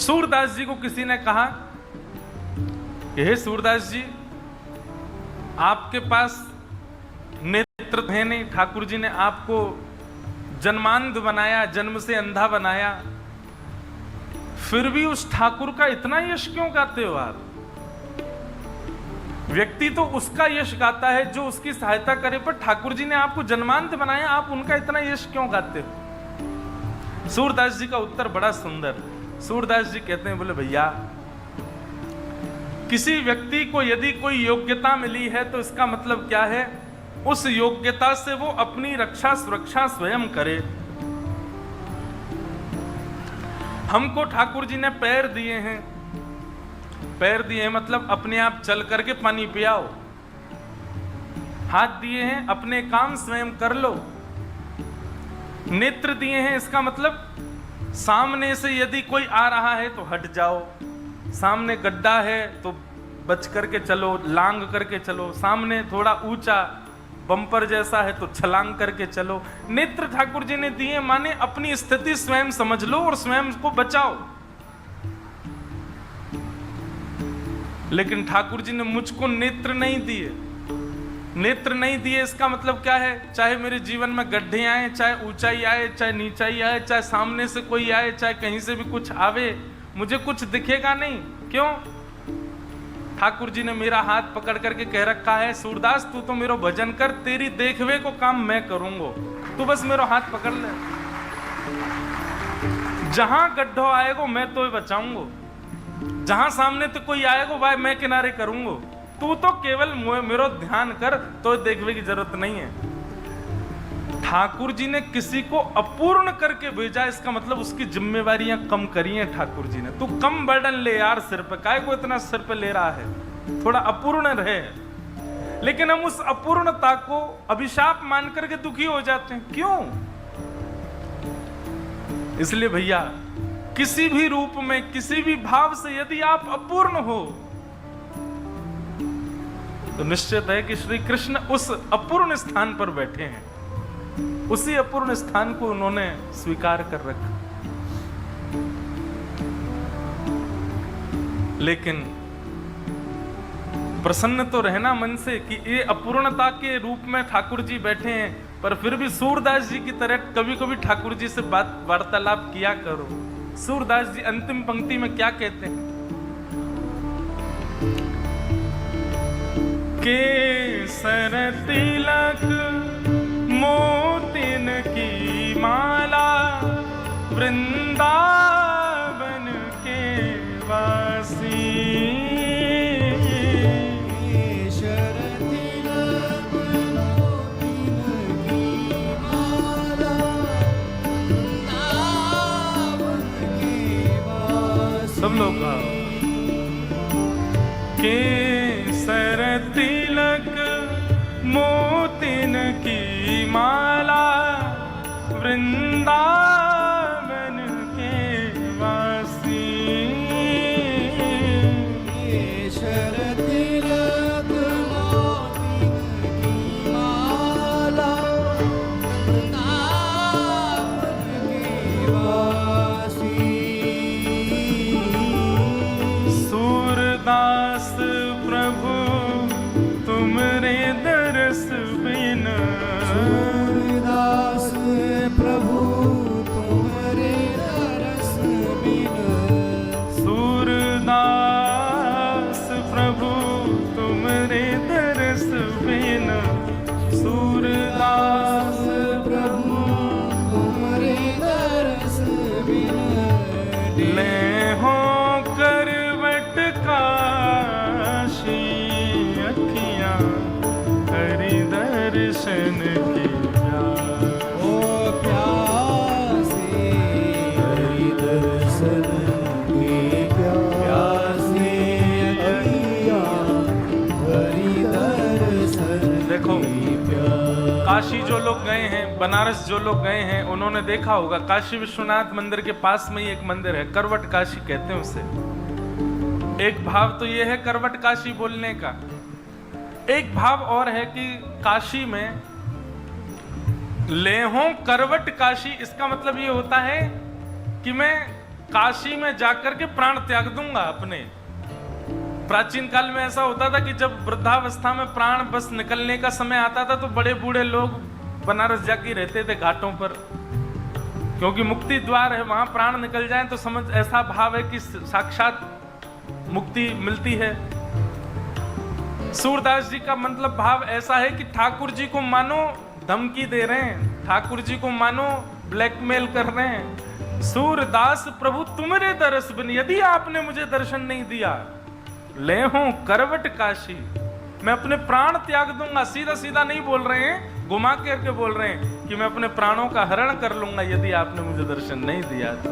सूरदास जी को किसी ने कहा कि हे सूरदास जी, आपके पास नेत्र है नहीं, ठाकुर जी ने आपको जन्मांध बनाया, जन्म से अंधा बनाया, फिर भी उस ठाकुर का इतना यश क्यों गाते हो आप? व्यक्ति तो उसका यश गाता है जो उसकी सहायता करे, पर ठाकुर जी ने आपको जन्मांध बनाया, आप उनका इतना यश क्यों गाते हो? सूरदास जी का उत्तर बड़ा सुंदर। सूरदास जी कहते हैं, बोले भैया, किसी व्यक्ति को यदि कोई योग्यता मिली है तो इसका मतलब क्या है? उस योग्यता से वो अपनी रक्षा सुरक्षा स्वयं करे। हमको ठाकुर जी ने पैर दिए हैं, पैर दिए हैं मतलब अपने आप चल करके पानी पियाओ। हाथ दिए हैं, अपने काम स्वयं कर लो। नेत्र दिए हैं, इसका मतलब सामने से यदि कोई आ रहा है तो हट जाओ, सामने गड्ढा है तो बच करके चलो, लांग करके चलो, सामने थोड़ा ऊंचा बम्पर जैसा है तो छलांग करके चलो। नेत्र ठाकुर जी ने दिए, माने अपनी स्थिति स्वयं समझ लो और स्वयं को बचाओ। लेकिन ठाकुर जी ने मुझको नेत्र नहीं दिए। नेत्र नहीं दिए इसका मतलब क्या है? चाहे मेरे जीवन में गड्ढे आए, चाहे ऊंचाई आए, चाहे नीचाई आए, चाहे सामने से कोई आए, चाहे कहीं से भी कुछ आवे, मुझे कुछ दिखेगा नहीं। क्यों? ठाकुर जी ने मेरा हाथ पकड़ करके कह रखा है, सूरदास तू तो मेरा भजन कर, तेरी देखवे को काम मैं करूंगा, तू बस मेरा हाथ पकड़ ले। जहां गड्ढो आएगो मैं तो बचाऊंगा, जहां सामने तो कोई आएगो भाई मैं किनारे करूंगा, तू तो केवल मेरा ध्यान कर, तो देखवे की जरूरत नहीं है। ठाकुर जी ने किसी को अपूर्ण करके भेजा, इसका मतलब उसकी जिम्मेवारियां कम करी हैं ठाकुर जी ने। तू कम बर्डन ले यार सिर पे, काहे को इतना सिर पे ले रहा है, थोड़ा अपूर्ण रहे। लेकिन हम उस अपूर्णता को अभिशाप मान करके दुखी हो जाते हैं। क्यों? इसलिए भैया, किसी भी रूप में, किसी भी भाव से यदि आप अपूर्ण हो तो निश्चित है कि श्री कृष्ण उस अपूर्ण स्थान पर बैठे हैं, उसी अपूर्ण स्थान को उन्होंने स्वीकार कर रखा। लेकिन प्रसन्न तो रहना मन से कि ये अपूर्णता के रूप में ठाकुर जी बैठे हैं, पर फिर भी सूरदास जी की तरह कभी कभी ठाकुर जी से बात वार्तालाप किया करो। सूरदास जी अंतिम पंक्ति में क्या कहते हैं? केसर तिलक मोतिन की माला, वृंदावन के वासी। केसर तिलक मोतिन की माला, वृंदावन के वासी। सब लोग गाओ। केसर तिलक मोतिन की माला, वृंदावन के वासी। केसर तिलक मोतिन की माला, वृंदावन के वासी। सूरदास प्रभु तुमरे दरस बिन, सूरदास प्रभु तुम्हारे दरस बिन, सूरदास प्रभु तुमरे दरस बिन, सूरदास प्रभु तुम्हारे दरस बिन। ले हो करवट काशी, अखियां हरि दर्शन की प्यास। ओ प्यासे हरि दर्शन की प्यासे, अखियां हरि दर्शन देखो, की प्यास। काशी जो लोग गए हैं, बनारस जो लोग गए हैं, उन्होंने देखा होगा काशी विश्वनाथ मंदिर के पास में ही एक मंदिर है, करवट काशी कहते हैं उसे। एक भाव तो यह है करवट काशी बोलने का, एक भाव और है कि काशी में लेहों करवट काशी, इसका मतलब ये होता है कि मैं काशी में जाकर के प्राण त्याग दूंगा अपने। प्राचीन काल में ऐसा होता था कि जब वृद्धावस्था में प्राण बस निकलने का समय आता था तो बड़े बूढ़े लोग बनारस जाके रहते थे घाटों पर, क्योंकि मुक्ति द्वार है, वहां प्राण निकल जाए तो समझ ऐसा भाव है कि साक्षात मुक्ति मिलती है। सूरदास जी का मतलब भाव ऐसा है कि ठाकुर जी को मानो धमकी दे रहे हैं, ठाकुर जी को मानो ब्लैकमेल कर रहे हैं। सूरदास प्रभु तुम्हारे दर्श बिन यदि आपने मुझे दर्शन नहीं दिया, ले हूं करवट काशी, मैं अपने प्राण त्याग दूंगा। सीधा सीधा नहीं बोल रहे हैं, घुमा करके बोल रहे हैं कि मैं अपने प्राणों का हरण कर लूंगा यदि आपने मुझे दर्शन नहीं दिया तो।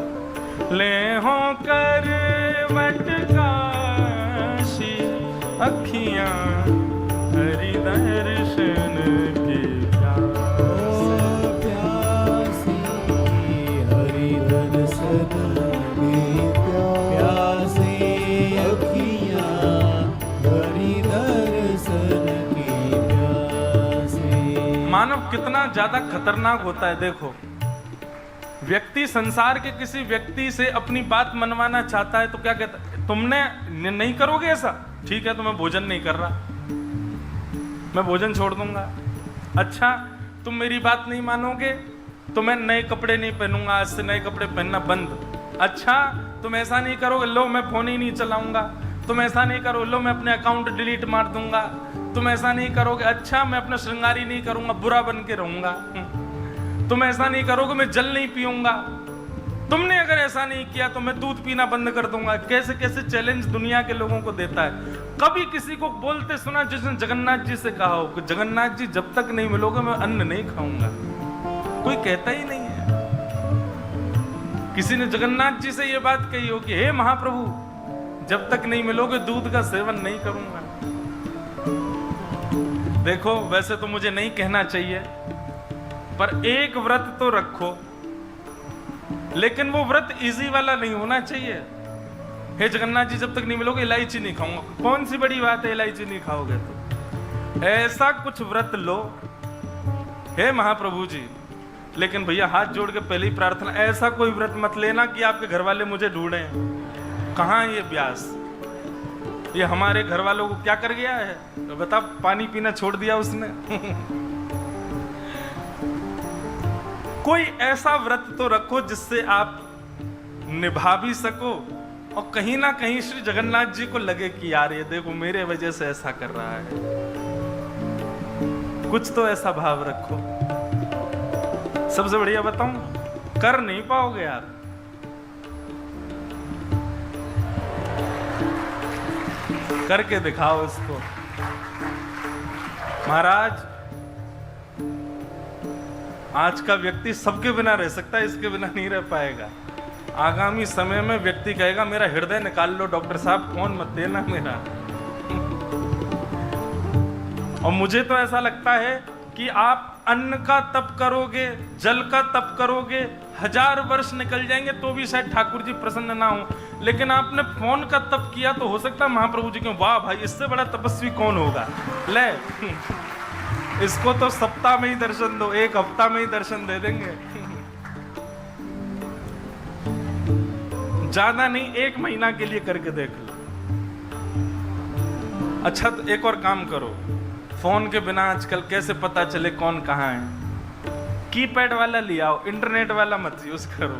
ले हूं करवट काशी, अखियां हरि दर्शन की प्यासी, हरि दर्शन की प्यासी, अखियां हरि दर्शन की प्यासी। मानव कितना ज्यादा खतरनाक होता है। देखो, व्यक्ति संसार के किसी व्यक्ति से अपनी बात मनवाना चाहता है तो क्या कहता है, तुमने नहीं करोगे ऐसा, ठीक है तो मैं भोजन नहीं कर रहा, मैं भोजन छोड़ दूंगा। अच्छा, तुम मेरी बात नहीं मानोगे तो मैं नए कपड़े नहीं पहनूंगा, आज से नए कपड़े पहनना बंद। अच्छा, तुम ऐसा नहीं करोगे, लो मैं फोन ही नहीं चलाऊंगा। तुम ऐसा नहीं करो, लो मैं अपने अकाउंट डिलीट मार दूंगा। तुम ऐसा नहीं करोगे, अच्छा मैं अपना श्रृंगारी नहीं करूंगा, बुरा बन के रहूंगा। तुम ऐसा नहीं करोगे, मैं जल नहीं पीऊंगा। तुमने अगर ऐसा नहीं किया तो मैं दूध पीना बंद कर दूंगा। कैसे कैसे चैलेंज दुनिया के लोगों को देता है। कभी किसी को बोलते सुना जिसने जगन्नाथ जी से कहा हो कि जगन्नाथ जी जब तक नहीं मिलोगे मैं अन्न नहीं खाऊंगा? कोई कहता ही नहीं है। किसी ने जगन्नाथ जी से यह बात कही हो कि हे महाप्रभु जब तक नहीं मिलोगे दूध का सेवन नहीं करूंगा। देखो, वैसे तो मुझे नहीं कहना चाहिए, पर एक व्रत तो रखो, लेकिन वो व्रत इजी वाला नहीं होना चाहिए। हे जगन्नाथ जी जब तक नहीं मिलोगे इलायची नहीं खाऊंगा। कौन सी बड़ी बात है इलायची नहीं खाओगे तो? ऐसा कुछ व्रत लो हे महाप्रभु जी। लेकिन भैया हाथ जोड़ के पहली प्रार्थना, ऐसा कोई व्रत मत लेना कि आपके घर वाले मुझे ढूंढें। कहां ये व्यास, ये हमारे घर वालों को क्या कर गया है? तो बता, पानी पीना छोड़ दिया उसने। कोई ऐसा व्रत तो रखो जिससे आप निभा भी सको और कहीं ना कहीं श्री जगन्नाथ जी को लगे कि यार ये देखो मेरे वजह से ऐसा कर रहा है। कुछ तो ऐसा भाव रखो। सबसे बढ़िया बताऊं, कर नहीं पाओगे यार। करके दिखाओ इसको। महाराज, आज का व्यक्ति सबके बिना रह सकता है, इसके बिना नहीं रह पाएगा। आगामी समय में व्यक्ति कहेगा मेरा हृदय निकाल लो डॉक्टर साहब, फोन मत देना मेरा। और मुझे तो ऐसा लगता है कि आप अन्न का तप करोगे, जल का तप करोगे, 1000 वर्ष निकल जाएंगे तो भी शायद ठाकुर जी प्रसन्न ना हो। लेकिन आपने फोन का तप किया तो हो सकता है महाप्रभु जी के वाह भाई इससे बड़ा तपस्वी कौन होगा, ले इसको तो सप्ताह में ही दर्शन दो, एक हफ्ता में ही दर्शन दे देंगे। ज्यादा नहीं, 1 महीना के लिए करके देख लो। अच्छा, तो एक और काम करो, फोन के बिना आजकल कैसे पता चले कौन कहाँ है? कीपैड वाला ले आओ, इंटरनेट वाला मत यूज करो।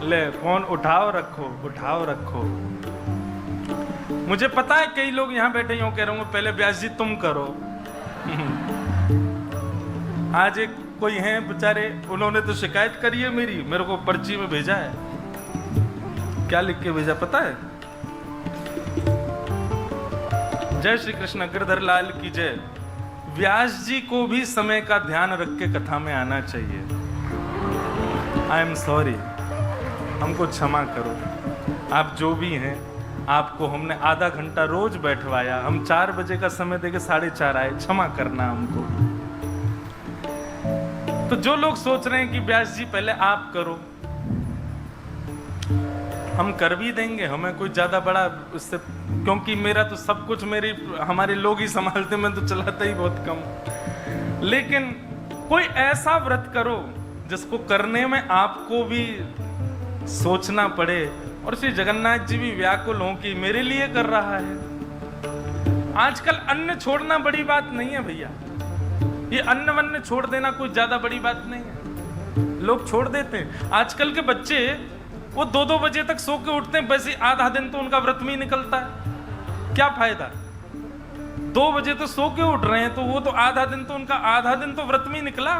ले फोन उठाओ रखो, उठाओ रखो। मुझे पता है कई लोग यहाँ बैठे यूं कह रहे होंगे पहले व्यास जी तुम करो। आज एक कोई हैं बेचारे, उन्होंने तो शिकायत करी है मेरी, मेरे को पर्ची में भेजा है। क्या लिख के भेजा पता है? जय श्री कृष्ण, गिरधर लाल की जय। व्यास जी को भी समय का ध्यान रख के कथा में आना चाहिए। आई एम सॉरी, हमको क्षमा करो। आप जो भी हैं, आपको हमने आधा घंटा रोज बैठवाया, हम 4 बजे का समय देके 4:30 आए, क्षमा करना हमको। तो जो लोग सोच रहे हैं कि व्यास जी पहले आप करो, हम कर भी देंगे, हमें कोई ज्यादा बड़ा उससे, क्योंकि मेरा तो सब कुछ हमारे लोग ही संभालते, मैं तो चलाता ही बहुत कम। लेकिन कोई ऐसा व्रत करो जिसको करने में आपको भी सोचना पड़े। और श्री जगन्नाथ जी भी व्याकुल हों कि मेरे लिए कर रहा है। आजकल अन्न छोड़ना बड़ी बात नहीं है भैया, ये अन्न वन्न छोड़ देना कोई ज्यादा बड़ी बात नहीं है, लोग छोड़ देते हैं। आजकल के बच्चे वो 2-2 बजे तक सो के उठते हैं, वैसे आधा दिन तो उनका व्रत में ही निकलता है। क्या फायदा, 2 बजे तो सो के उठ रहे हैं, तो वो तो आधा दिन तो उनका आधा दिन तो व्रत में ही निकला।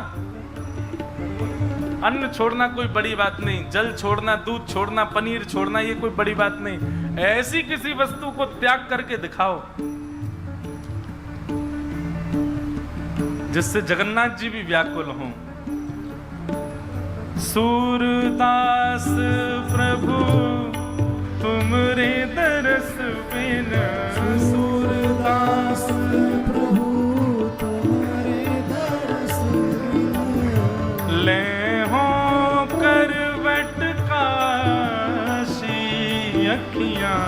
अन्न छोड़ना कोई बड़ी बात नहीं, जल छोड़ना, दूध छोड़ना, पनीर छोड़ना, ये कोई बड़ी बात नहीं। ऐसी किसी वस्तु को त्याग करके दिखाओ जिससे जगन्नाथ जी भी व्याकुल हों। सूरदास प्रभु तुमरे दरस बिना, सूरदास प्रभु तुम्हारे दरस बिना, ले हो करवट काशी अखियां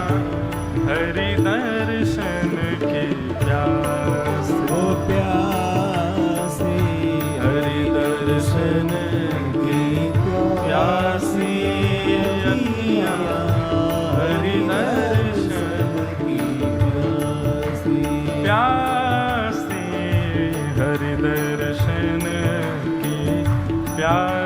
हरि दर्शन की प्यास, ओ प्यासी हरि दर्शन की प्यासी अखियां हरि दर्शन की प्यासी, प्यासी हरि दर्शन की प्यासी।